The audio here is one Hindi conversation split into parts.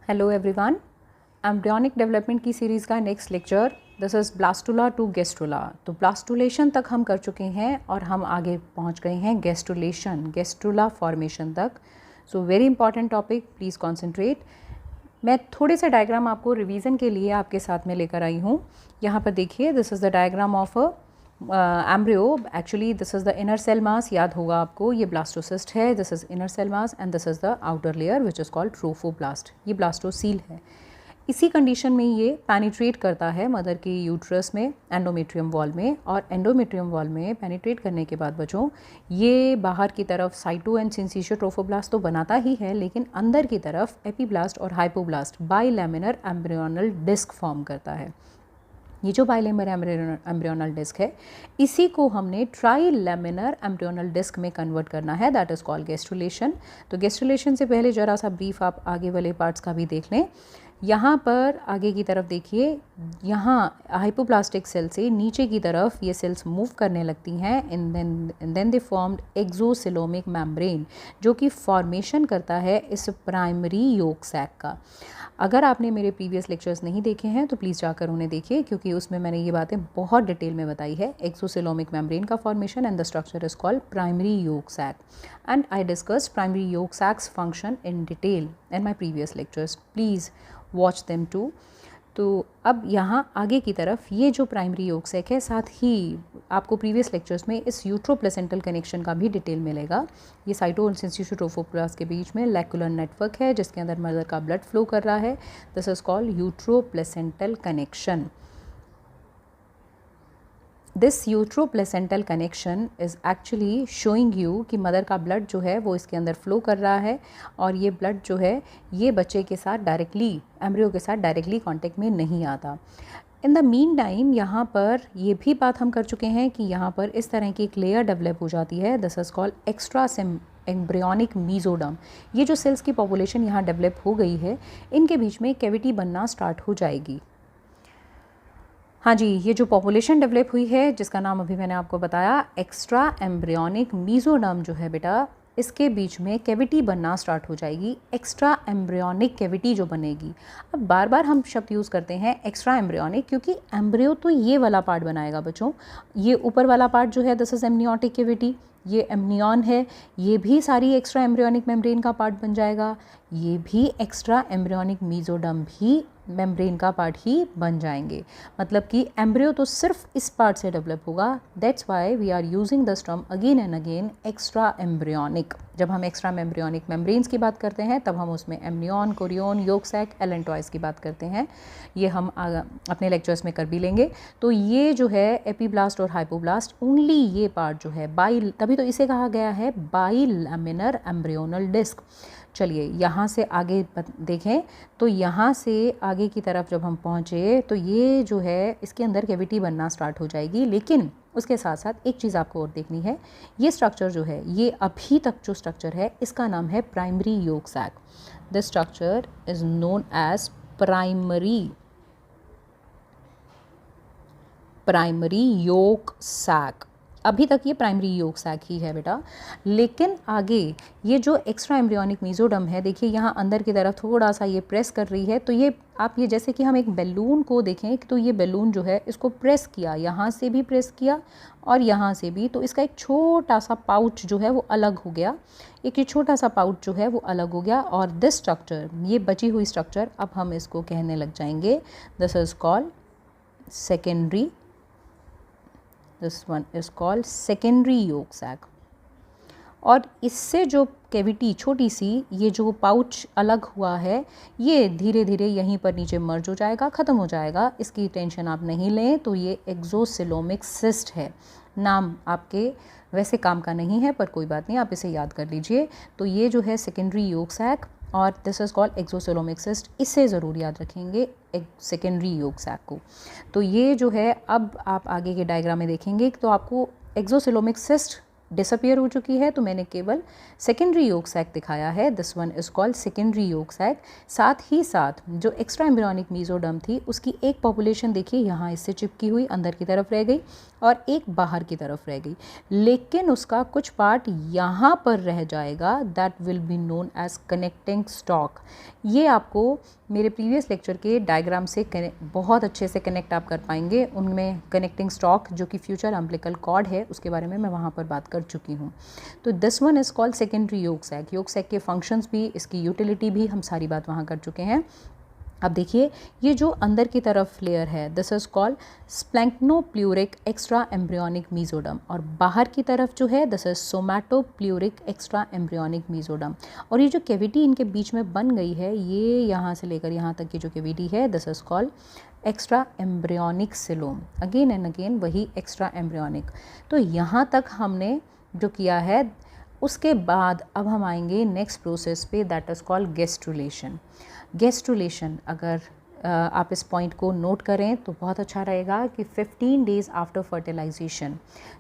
हेलो एवरीवन, एम्ब्रियोनिक डेवलपमेंट की सीरीज़ का next lecture this is blastula to gastrula. तो ब्लास्टुलेशन तक हम कर चुके हैं और हम आगे पहुंच गए हैं गेस्टुला फॉर्मेशन तक। So very important topic, please concentrate. मैं थोड़े से डायग्राम आपको रिवीजन के लिए आपके साथ में लेकर आई हूँ। यहाँ पर देखिए, this is the diagram of embryo. Actually this is the inner cell mass, याद होगा आपको, ये ब्लास्टोसिस्ट है, this is inner cell mass and this is the outer layer which is called trophoblast. ये ब्लास्टोसील है। इसी कंडीशन में ये पेनिट्रेट करता है मदर के यूट्रस में, एंडोमेट्रियम वॉल में, और एंडोमेट्रियम वॉल में पेनिट्रेट करने के बाद बच्चों ये बाहर की तरफ साइटो एंड सिंसिशियो ट्रोफोब्लास्ट तो बनाता ही है, लेकिन अंदर की तरफ एपीब्लास्ट और hypoblast bilaminar embryonal disc form करता है। ये जो बाइलैमिनर एम्ब्रियोनल डिस्क है, इसी को हमने ट्राइलैमिनर एम्ब्रियोनल डिस्क में कन्वर्ट करना है, दैट इज़ कॉल्ड गेस्टुलेशन। तो गेस्टुलेशन से पहले जरा सा ब्रीफ आप आगे वाले पार्ट्स का भी देख लें। यहाँ पर आगे की तरफ देखिए, यहाँ हाइपोप्लास्टिक सेल से नीचे की तरफ ये सेल्स मूव करने लगती हैं and then they formed exocoelomic membrane, जो कि फॉर्मेशन करता है इस प्राइमरी योक सैक का। अगर आपने मेरे प्रीवियस लेक्चर्स नहीं देखे हैं तो प्लीज़ जाकर उन्हें देखिए, क्योंकि उसमें मैंने ये बातें बहुत डिटेल में बताई है। एक्सोसिलोमिक मेम्ब्रेन का formation and the structure is called primary yolk sac, and I discussed primary yolk sac's function in detail in my previous lectures, please watch them too. तो अब यहाँ आगे की तरफ ये जो प्राइमरी योक सैक है, साथ ही आपको प्रीवियस लेक्चर्स में इस यूट्रोप्लेसेंटल कनेक्शन का भी डिटेल मिलेगा। ये साइटो और सिंसिशियो ट्रोफोब्लास्ट के बीच में लैकुलर नेटवर्क है जिसके अंदर मदर का ब्लड फ्लो कर रहा है। This is called uteroplacental connection. This uteroplacental connection is actually showing you कि मदर का ब्लड जो है वो इसके अंदर फ्लो कर रहा है, और ये ब्लड जो है ये बच्चे के साथ डायरेक्टली, एम्ब्रियो के साथ डायरेक्टली कांटेक्ट में नहीं आता। इन द मीन टाइम यहाँ पर ये भी बात हम कर चुके हैं कि यहाँ पर इस तरह की एक लेयर डेवलप हो जाती है, this is called extra embryonic mesoderm. ये जो सेल्स की पॉपुलेशन यहाँ डेवलप हो गई है, इनके बीच में कैविटी बनना स्टार्ट हो जाएगी। हाँ जी, ये जो पॉपुलेशन डेवलप हुई है जिसका नाम अभी मैंने आपको बताया एक्स्ट्रा एम्ब्रियोनिक मीजोडर्म जो है बेटा, इसके बीच में कैविटी बनना स्टार्ट हो जाएगी, एक्स्ट्रा एम्ब्रियोनिक कैविटी जो बनेगी। अब बार बार हम शब्द यूज़ करते हैं एक्स्ट्रा एम्ब्रियोनिक, क्योंकि एम्ब्रियो तो ये वाला पार्ट बनाएगा बच्चों। ये ऊपर वाला पार्ट जो है दिस इज एमनियोटिक कैविटी, ये एमनियन है, ये भी सारी एक्स्ट्रा एम्ब्रियोनिक मेम्ब्रेन का पार्ट बन जाएगा। ये भी एक्स्ट्रा एम्ब्रियोनिक मीजोडर्म भी मेम्ब्रेन का पार्ट ही बन जाएंगे। मतलब कि एम्ब्रियो तो सिर्फ इस पार्ट से डेवलप होगा। That's why we are using the term again and again extra embryonic. जब हम एक्स्ट्रा एम्ब्रियोनिक मेम्ब्रेन्स की बात करते हैं तब हम उसमें amnion, chorion, yolk sac, allantois की बात करते हैं। ये हम अपने लेक्चर्स में कर भी लेंगे। तो ये जो है एपीब्लास्ट और हाइपोब्लास्ट, ओनली ये पार्ट जो है तभी तो इसे कहा गया है बाइलैमिनर एम्ब्रियोनल डिस्क। चलिए यहाँ से आगे देखें, तो यहाँ से आगे की तरफ जब हम पहुँचे तो ये जो है इसके अंदर कैविटी बनना स्टार्ट हो जाएगी। लेकिन उसके साथ साथ एक चीज़ आपको और देखनी है, ये स्ट्रक्चर जो है, ये अभी तक जो स्ट्रक्चर है इसका नाम है primary yolk sac. This structure is known as primary yolk sac. अभी तक ये प्राइमरी योक सैक ही है बेटा, लेकिन आगे ये जो एक्स्ट्रा एम्ब्रियोनिक मीजोडर्म है, देखिए यहाँ अंदर की तरफ थोड़ा सा ये प्रेस कर रही है। तो ये आप ये जैसे कि हम एक बैलून को देखें, तो ये बैलून जो है इसको प्रेस किया, यहाँ से भी प्रेस किया और यहाँ से भी, तो इसका एक छोटा सा पाउच जो है वो अलग हो गया। एक ये छोटा सा पाउच जो है वो अलग हो गया, और दिस स्ट्रक्चर, ये बची हुई स्ट्रक्चर, अब हम इसको कहने लग जाएंगे this is called secondary. This one is called secondary yolk sac। और इससे जो कैविटी छोटी सी, ये जो पाउच अलग हुआ है, ये धीरे धीरे यहीं पर नीचे मर्ज हो जाएगा, ख़त्म हो जाएगा। इसकी टेंशन आप नहीं लें। तो ये एक्सोसिलोमिक सिस्ट है। नाम आपके वैसे काम का नहीं है, पर कोई बात नहीं, आप इसे याद कर लीजिए। तो ये जो है सेकेंडरी योक सैक, और दिस इज़ कॉल्ड एक्सोसिलोमिक सिस्ट। इससे ज़रूर याद रखेंगे सेकेंडरी योक सैक को। तो ये जो है, अब आप आगे के डायग्राम में देखेंगे तो आपको एक्सोसिलोमिक सिस्ट डिसअपियर हो चुकी है, तो मैंने केवल सेकेंडरी योक सैक दिखाया है। This one is called secondary yolk sac. साथ ही साथ जो एक्स्ट्रा एम्ब्रियोनिक मीजोडर्म थी उसकी एक पॉपुलेशन देखिए यहाँ इससे चिपकी हुई अंदर की तरफ रह गई और एक बाहर की तरफ रह गई, लेकिन उसका कुछ पार्ट यहाँ पर रह जाएगा, that will be known as connecting stalk. ये आपको मेरे प्रीवियस लेक्चर के डायग्राम से बहुत अच्छे से कनेक्ट आप कर पाएंगे। उनमें कनेक्टिंग स्टॉक जो कि फ्यूचर अम्बिलिकल कॉर्ड है उसके बारे में मैं वहाँ पर बात कर चुकी हूँ। तो this one is called secondary yolk sac. Yolk sac के फंक्शंस भी, इसकी यूटिलिटी भी हम सारी बात वहाँ कर चुके हैं। अब देखिए ये जो अंदर की तरफ लेयर है, this is called splanchnopleuric extra embryonic mesoderm, और बाहर की तरफ जो है this is somatopleuric extra embryonic mesoderm. और ये जो कैविटी इनके बीच में बन गई है, ये यहाँ से लेकर यहाँ तक की जो कैविटी है, this is called extra embryonic coelom. Again and again वही एक्स्ट्रा एम्ब्रियोनिक। तो यहाँ तक हमने जो किया है, उसके बाद अब हम आएंगे नेक्स्ट प्रोसेस पे, दैट इज़ कॉल्ड गेस्ट्रुलेशन। गेस्ट्रुलेशन, अगर आप इस पॉइंट को नोट करें तो बहुत अच्छा रहेगा कि 15 डेज़ आफ्टर फर्टिलाइजेशन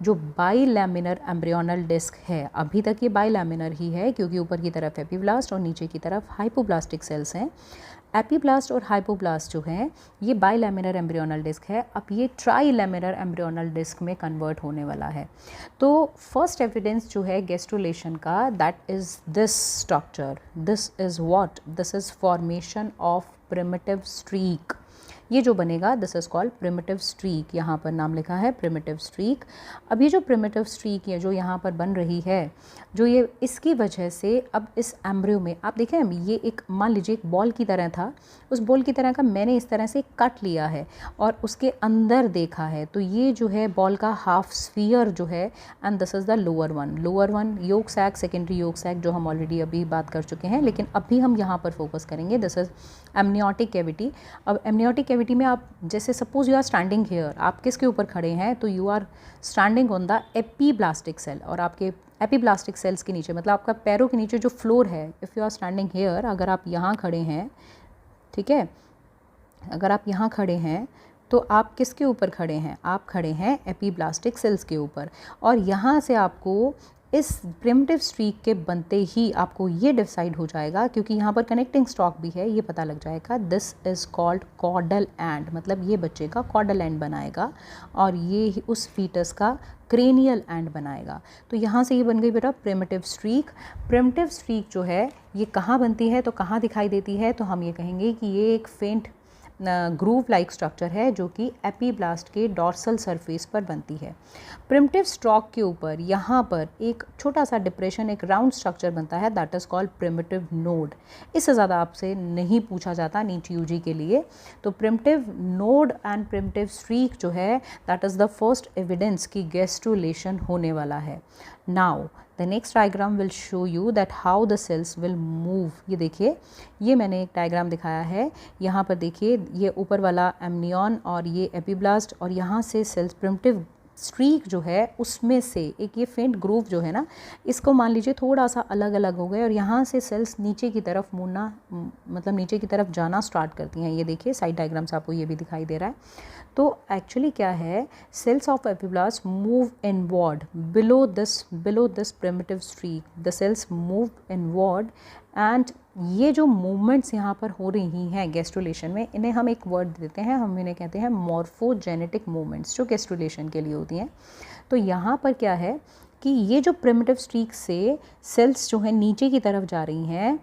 जो बाइलैमिनर एम्ब्रियोनल डिस्क है, अभी तक ये बाइलैमिनर ही है क्योंकि ऊपर की तरफ एपीब्लास्ट और नीचे की तरफ हाइपोब्लास्टिक सेल्स हैं। एपीब्लास्ट और हाइपोब्लास्ट जो हैं ये बाइलैमिनर एम्ब्रियोनल डिस्क है, अब ये ट्राइलैमिनर एम्ब्रियोनल डिस्क में कन्वर्ट होने वाला है। तो फर्स्ट एविडेंस जो है गेस्ट्रुलेशन का, that is this structure, this is what, this is formation of primitive streak. ये जो बनेगा this is called primitive streak, यहाँ पर नाम लिखा है प्रिमिटिव स्ट्रीक। अब ये जो प्रिमिटिव स्ट्रीक ये जो यहाँ पर बन रही है, जो ये इसकी वजह से अब इस एम्ब्रियो में आप देखें, ये एक मान लीजिए एक बॉल की तरह था, उस बॉल की तरह का मैंने इस तरह से कट लिया है और उसके अंदर देखा है, तो ये जो है बॉल का हाफ स्फीयर जो है, and this is the lower one yolk sac, secondary yolk sac जो हम ऑलरेडी अभी बात कर चुके हैं, लेकिन अभी हम यहाँ पर फोकस करेंगे। This is amniotic cavity. अब एमनियोटिक कैविटी में आप जैसे suppose you are standing here, आप किसके ऊपर खड़े हैं, तो you are standing on the epiblastic cell, और आपके एपीब्लास्टिक सेल्स के नीचे मतलब आपका पैरों के नीचे जो फ्लोर है, if you are standing here, अगर आप यहाँ खड़े हैं, ठीक है, अगर आप यहाँ खड़े हैं तो आप किसके ऊपर खड़े हैं, आप खड़े हैं एपीब्लास्टिक सेल्स के ऊपर। और यहाँ से आपको इस प्रिमिटिव स्ट्रीक के बनते ही आपको ये डिसाइड हो जाएगा, क्योंकि यहाँ पर कनेक्टिंग स्टॉक भी है, ये पता लग जाएगा this is called caudal end, मतलब ये बच्चे का कॉर्डल एंड बनाएगा और ये उस फीटस का क्रेनियल एंड बनाएगा। तो यहाँ से ये बन गई बेटा प्रिमिटिव स्ट्रीक। प्रिमिटिव स्ट्रीक जो है ये कहाँ बनती है, तो कहाँ दिखाई देती है, तो हम ये कहेंगे कि ये एक फेंट ग्रूव लाइक स्ट्रक्चर है जो कि एपीब्लास्ट के डॉर्सल सरफेस पर बनती है। प्रिमिटिव स्टॉक के ऊपर यहाँ पर एक छोटा सा डिप्रेशन, एक राउंड स्ट्रक्चर बनता है, that is called primitive node. इससे ज़्यादा आपसे नहीं पूछा जाता नीट यूजी के लिए। तो primitive node and primitive streak जो है, that is the first evidence कि गेस्ट्रुलेशन होने वाला है। Now the next diagram will show you that how the cells will move. ये देखिए, ये मैंने एक डायग्राम दिखाया है, यहाँ पर देखिए ये ऊपर वाला एमनियन और ये एपीब्लास्ट, और यहाँ से सेल्स प्रिमिटिव स्ट्रीक जो है उसमें से एक ये फेंट ग्रूव जो है ना, इसको मान लीजिए थोड़ा सा अलग अलग हो गए और यहाँ से सेल्स नीचे की तरफ मुड़ना, मतलब नीचे की तरफ जाना स्टार्ट करती हैं। ये देखिए साइड डायग्राम से आपको ये भी दिखाई दे रहा है। तो एक्चुअली क्या है, cells of epiblast move inward below this primitive streak, the cells move inward, and ये जो मूवमेंट्स यहाँ पर हो रही हैं गेस्ट्रुलेशन में, इन्हें हम एक वर्ड देते हैं, हम इन्हें कहते हैं मॉर्फोजेनेटिक मूवमेंट्स, जो गेस्ट्रुलेशन के लिए होती हैं। तो यहाँ पर क्या है कि ये जो प्रिमिटिव स्ट्रीक से सेल्स जो है नीचे की तरफ जा रही हैं,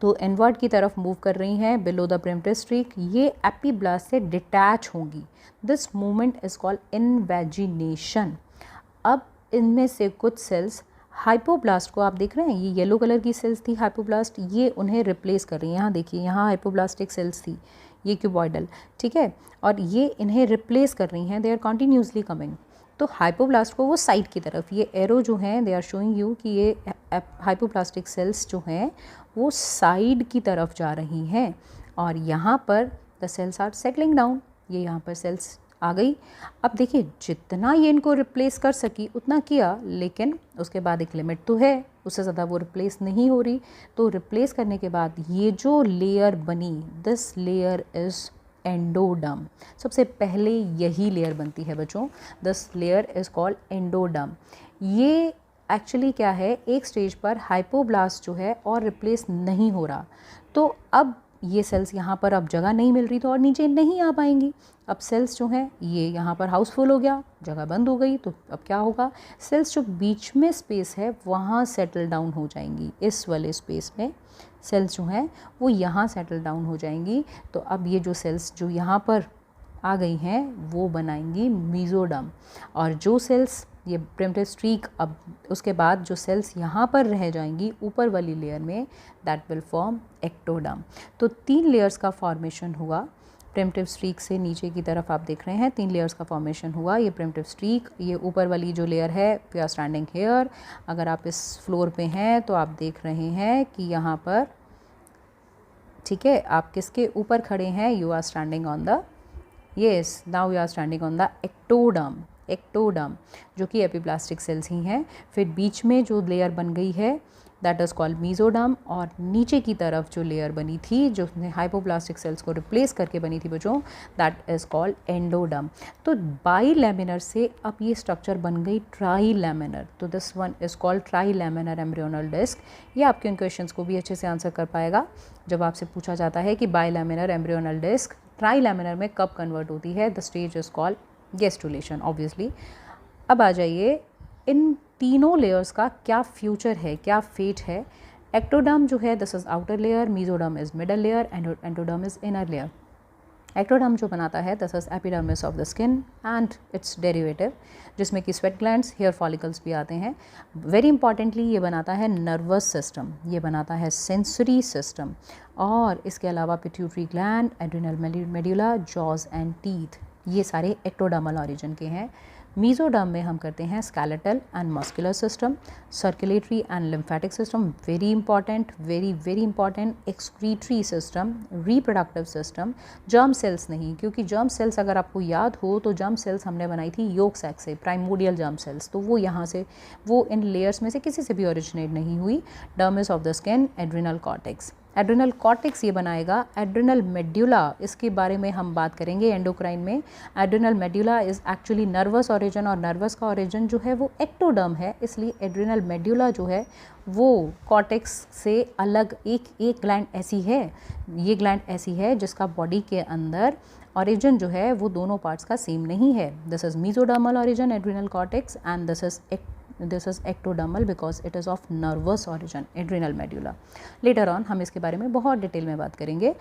तो इनवर्ड की तरफ मूव कर रही हैं बिलो द प्रिमिटिव स्ट्रीक, ये एपीब्लास्ट से डिटैच होंगी। This movement is called invagination. अब इनमें से कुछ सेल्स हाइपोब्लास्ट को आप देख रहे हैं, ये येलो कलर की सेल्स थी हाइपोब्लास्ट, ये उन्हें रिप्लेस कर रही हैं। यहाँ देखिए, यहाँ हाइपोब्लास्टिक सेल्स थी, ये क्यूबॉइडल, ठीक है, और ये इन्हें रिप्लेस कर रही हैं, दे आर कॉन्टीन्यूसली कमिंग। तो हाइपोब्लास्ट को वो साइड की तरफ, ये एरो जो हैं दे आर शोइंग यू कि ये हाइपोप्लास्टिक सेल्स जो हैं वो साइड की तरफ जा रही हैं, और यहाँ पर the cells are settling down, ये यहाँ पर सेल्स आ गई। अब देखिए, जितना ये इनको रिप्लेस कर सकी उतना किया, लेकिन उसके बाद एक लिमिट तो है, उससे ज़्यादा वो रिप्लेस नहीं हो रही। तो रिप्लेस करने के बाद ये जो लेयर बनी, दिस लेयर इज़ एंडोडर्म। सबसे पहले यही लेयर बनती है बच्चों, this layer is called endoderm. ये एक्चुअली क्या है, एक स्टेज पर हाइपोब्लास्ट जो है और रिप्लेस नहीं हो रहा, तो अब ये सेल्स यहाँ पर अब जगह नहीं मिल रही तो और नीचे नहीं आ पाएंगी। अब सेल्स जो हैं ये यहाँ पर हाउसफुल हो गया, जगह बंद हो गई, तो अब क्या होगा, सेल्स जो बीच में स्पेस है वहाँ सेटल डाउन हो जाएंगी। इस वाले स्पेस में सेल्स जो हैं वो यहाँ सेटल डाउन हो जाएंगी। तो अब ये जो सेल्स जो यहाँ पर आ गई हैं वो बनाएंगी मीजोडर्म, और जो सेल्स ये प्रिमिटिव स्ट्रीक, अब उसके बाद जो सेल्स यहाँ पर रह जाएंगी ऊपर वाली लेयर में, दैट विल फॉर्म एक्टोडर्म। तो 3 लेयर्स का फॉर्मेशन हुआ प्रिमिटिव स्ट्रीक से नीचे की तरफ, आप देख रहे हैं 3 लेयर्स का फॉर्मेशन हुआ। ये प्रिमिटिव स्ट्रीक, ये ऊपर वाली जो लेयर है, वी आर स्टैंडिंग हेयर, अगर आप इस फ्लोर पे हैं तो आप देख रहे हैं कि यहाँ पर, ठीक है, आप किसके ऊपर खड़े हैं, you are standing on the, yes, now you are standing on the ectoderm. Ectoderm जो कि एपिप्लास्टिक सेल्स ही हैं। फिर बीच में जो लेयर बन गई है दैट इज़ कॉल्ड मीजोडर्म, और नीचे की तरफ जो लेयर बनी थी जो हाइपोप्लास्टिक सेल्स को रिप्लेस करके बनी थी बच्चों, दैट इज़ कॉल्ड एंडोडर्म। तो बाई लैमिनर से अब ये स्ट्रक्चर बन गई ट्राई लैमिनर, तो this one is called trilaminar embryonal disc. ये आपके इन क्वेश्चंस को भी अच्छे से आंसर कर पाएगा जब आपसे पूछा जाता है कि bilaminar embryonal disc trilaminar में कब कन्वर्ट होती है। The stage is called gastrulation obviously. अब आ जाइए इन तीनों लेयर्स का क्या फ्यूचर है, क्या फेट है। एक्टोडर्म जो है this is outer layer, mesoderm is middle layer, endoderm is inner layer. Ectoderm जो बनाता है this is epidermis of the skin and it's derivative, जिसमें कि स्वेट ग्लैंड्स, हेयर फॉलिकल्स भी आते हैं। वेरी इंपॉर्टेंटली ये बनाता है नर्वस सिस्टम, ये बनाता है सेंसरी सिस्टम, और इसके अलावा pituitary gland, adrenal medulla, jaws and teeth, ये सारे एक्टोडर्मल ऑरिजिन के हैं। मीजोडर्म में हम करते हैं skeletal and muscular system, circulatory and lymphatic system, very important, very important, excretory system, reproductive system, germ cells नहीं, क्योंकि जर्म सेल्स अगर आपको याद हो तो जर्म सेल्स हमने बनाई थी योक सैक से, प्राइमोडियल जर्म सेल्स, तो वो यहाँ से, वो इन लेयर्स में से किसी से भी ओरिजिनेट नहीं हुई। Dermis of the skin, adrenal cortex, adrenal cortex ये बनाएगा। एड्रिनल मेड्यूला, इसके बारे में हम बात करेंगे एंडोक्राइन में। Adrenal medulla is actually nervous origin, और नर्वस का ऑरिजिन जो है वो एक्टोडर्म है, इसलिए एड्रिनल मेड्यूला जो है वो कॉर्टेक्स से अलग एक ग्लैंड ऐसी है, ये ग्लैंड ऐसी है जिसका बॉडी के अंदर ऑरिजिन जो है वो दोनों पार्ट्स का सेम नहीं है। This is mesodermal origin adrenal cortex, and this is ectodermal because it is of nervous origin adrenal medulla. Later on हम इसके बारे में बहुत डिटेल में बात करेंगे।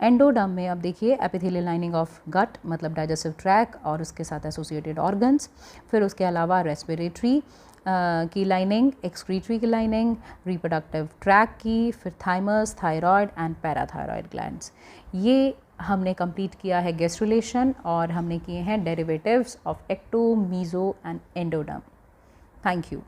एंडोडर्म में अब देखिए एपिथेलियल लाइनिंग ऑफ गट, मतलब डाइजेस्टिव ट्रैक और उसके साथ एसोसिएटेड ऑर्गन्स, फिर उसके अलावा रेस्पिरेटरी की लाइनिंग, एक्सक्रीटरी की लाइनिंग, रिप्रोडक्टिव ट्रैक की, फिर thymus, thyroid and parathyroid glands. ये हमने कंप्लीट किया है गेस्ट्रुलेशन, और हमने किए हैं derivatives of ecto, meso and endoderm. Thank you.